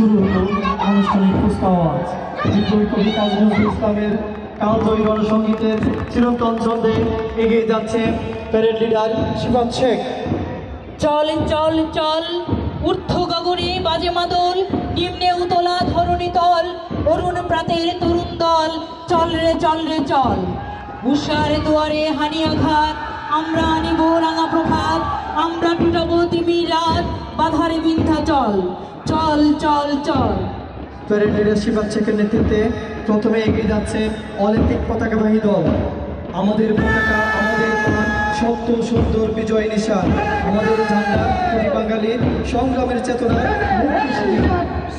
শুরু হলো আনুষ্ঠানিক কুচকাওয়াজ। বিদ্রোহী কবি কাজী নজরুল ইসলামের কালজয়ী গণসঙ্গীতের চিরন্তন ছন্দে এগিয়ে যাচ্ছে প্যারেড লিডার শিফাত শেখ। চল চল চল, ঊর্ধ্ব গগনে বাজে মাদল, নিম্নে উতলা ধরণী তল, অরুণ প্রাতের তরুণ দল, চল রে চল রে চল। উষার দুয়ারে হানি আঘাত, আমরা আনিব রাঙা প্রভাত, আমরা টুটাবো তিমির রাত, বাধারে বিন্ধ্যাচল, চল চল চল। প্যারেড লিডার শিফাত শেখের নেতৃত্বে প্রথমে এগিয়ে যাচ্ছে অলিম্পিক পতাকাবাহী দল। আমাদের পতাকা, আমাদের প্রাণ, সত্য সুন্দর বিজয় নিশান, আমাদের ঝান্ডা কোটি বাঙালির সংগ্রামের চেতনায়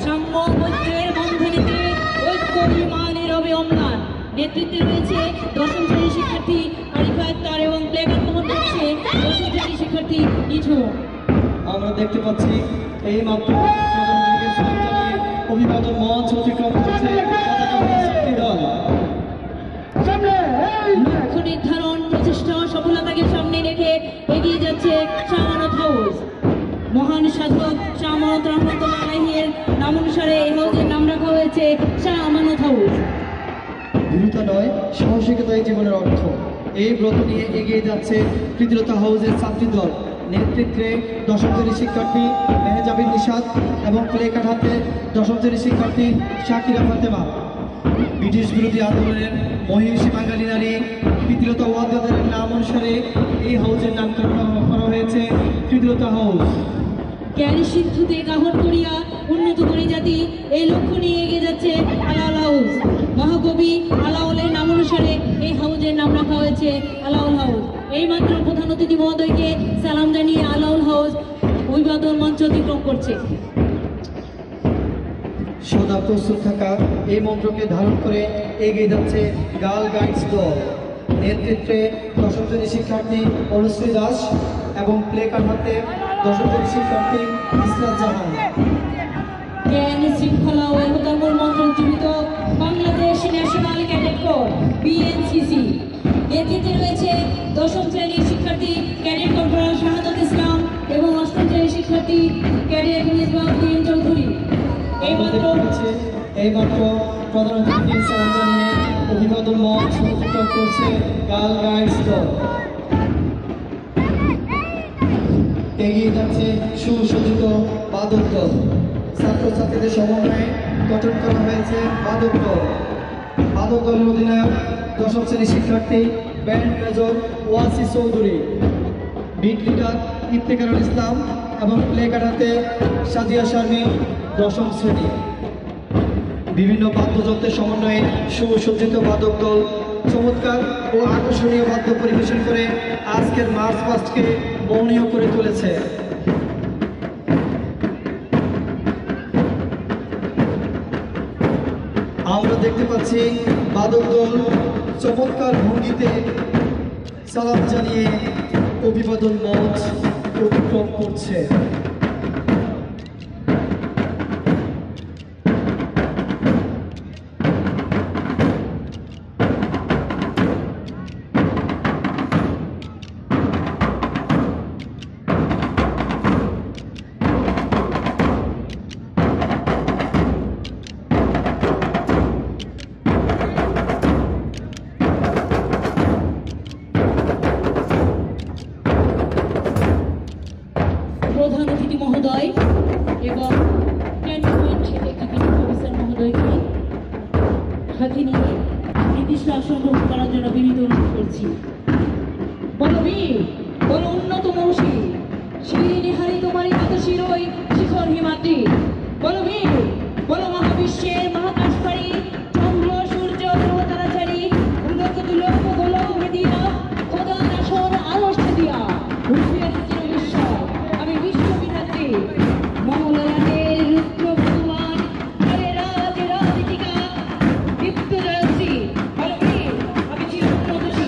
সাম্য ঐক্যের বন্ধনীতে ঐক্য বিমানের রবে অম্লান। নেতৃত্বে রয়েছে দশম শ্রেণীর শিক্ষার্থী আরিফা আক্তার এবং প্লেকার্ড বহন করছে দশম শ্রেণীর শিক্ষার্থী নিঝু। আমরা দেখতে পাচ্ছি এই মাত্র অভিবাদন মঞ্চ অতিক্রম করছে পতাকাবাহী দল। লক্ষ্য নির্ধারণ প্রচেষ্টা সফলতাকে সামনে রেখে এগিয়ে যাচ্ছে শাহ আমানত হাউস। মহান সাধক শাহ আমানত রহমতুল্লাহ আলাইহির নাম অনুসারে এই হাউসের নাম রাখা হয়েছে শাহ আমানত হাউস। দৃঢ়তা নয়, সাহসিকতাই জীবনের অর্থ। এই ব্রত নিয়ে এগিয়ে যাচ্ছে প্রীতিলতা হাউসের ছাত্রী দল। নেতৃত্বে দশম শ্রেণীর শিক্ষার্থী মেহজাবিন নিশাদ এবং প্লেকার্ড হাতে দশম শ্রেণীর শিক্ষার্থী শাকিরা ফাতেমা। ব্রিটিশ বিরোধী আন্দোলনের মহিষী বাঙালি নারী প্রীতিলতা ওয়াদ্দাদের নাম অনুসারে এই হাউসের নামকরণ করা হয়েছে প্রীতিলতা হাউস। জ্ঞানী সিদ্ধতে গাহর করিয়া উন্নত করে জাতি, এই লক্ষ্য নিয়ে এগিয়ে যাচ্ছে আলাউল হাউস। মহাকবি আলাউলের নাম অনুসারে এই হাউসের নাম রাখা হয়েছে আলাউল হাউস। এই মাত্র প্রধান অতিথি মহোদয়কে সালাম জানিয়ে আলাউল হাউস অভিবাদন মঞ্চ অতিক্রম করছে। সদা প্রস্তুত থাকা এই মন্ত্রকে ধারণ করে এগিয়ে যাচ্ছে গার্ল গাইডস দল। নেতৃত্বে দশম শ্রেণীর শিক্ষার্থী অনুশ্রী দাস এবং প্লেকার্ড হাতে দশম শ্রেণীর শিক্ষার্থী ইসরাত জাহান। জ্ঞান শৃঙ্খলা ও একতার মূল মন্ত্র উজ্জীবিত Bangladesh national cadet corps BNCC. নেতৃত্বে রয়েছে দশম শ্রেণীর শিক্ষার্থী ক্যাডেট কর্পোরাল শাহাদাত ইসলাম এবং অষ্টম শ্রেণীর শিক্ষার্থী ক্যাডেট মিসবাউদ্দিন চৌধুরী। এইমাত্র প্রধান অতিথি সালাম জানিয়ে অভিবাদন মঞ্চ অতিক্রম করছে গার্ল গাইডস দল। এগিয়ে যাচ্ছে সুসজ্জিত বাদক দল। ছাত্রছাত্রীদের সমন্বয়ে গঠন করা হয়েছে বাদক দল। বাদক দলের অধিনায়ক দশম শ্রেণীর শিক্ষার্থী band major Wasi Chowdhury. Beat leader Iftekharul Islam এবং প্লেকার্ড হাতে সাজিয়া শারমিন দশম শ্রেণী। বিভিন্ন বাদ্যযন্ত্রের সমন্বয়ে সুসজ্জিত বাদক দল চমৎকার ও আকর্ষণীয় বাদ্য পরিবেশন করে আজকের মার্চ পাস্টকে বর্ণীয় করে তুলেছে। আমরা দেখতে পাচ্ছি বাদক দল চমৎকার ভঙ্গিতে সালাম জানিয়ে অভিবাদন মঞ্চ অতিক্রম করছে। প্রধান অতিথি মহোদয় এবং ক্যান্টনমেন্ট এক্সিকিউটিভ অফিসার মহোদয়কে হাতে নিয়ে নির্দিষ্ট আসন গ্রহণ করার জন্য বিনীত অনুরোধ করছি। বলো বীর, বলো উন্নত মহর্ষি, শিরিনি হারি তোমারই কত শিরোই শিখর হিমাদ্রি। বলো বীর, বলো মহাবিশ্বের মহাকাশপাড়ি, চন্দ্র সূর্য গ্রহ তারাচারী, উল্লক দুলক গোলক ভেদিয়া, খোদা আসন আলস দিয়া উঠিয়ে বিশ্বয়। আমি বিশ্ববিধাত্রী মৌলানাদের রুদ্র ভগবান হরে রাজ রাধিকা দীপ্ত জয়শ্রী। বলো বীর, আমি চির উন্নতশী।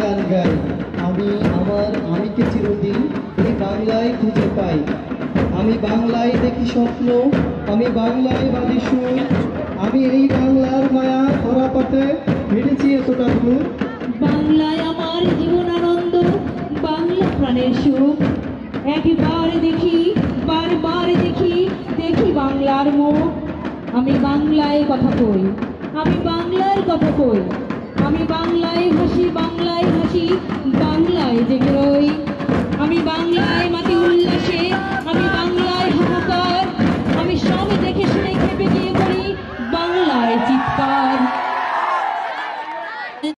গান গাই, আমি আমিকে চিরদিন এই বাংলায় খুঁজে পাই। আমি বাংলায় দেখি স্বপ্ন, আমি বাংলায় বাঁধি সুর, আমি এই বাংলার মায়া ধরা পথে হেঁটেছি এতটা দূর। বাংলায় আমার জীবন আনন্দ, বাংলা প্রাণের সুখ। একবার দেখি, বারবার দেখি, দেখি বাংলার মুখ। আমি বাংলায় কথা কই, আমি বাংলার কথা কই, আমি বাংলায়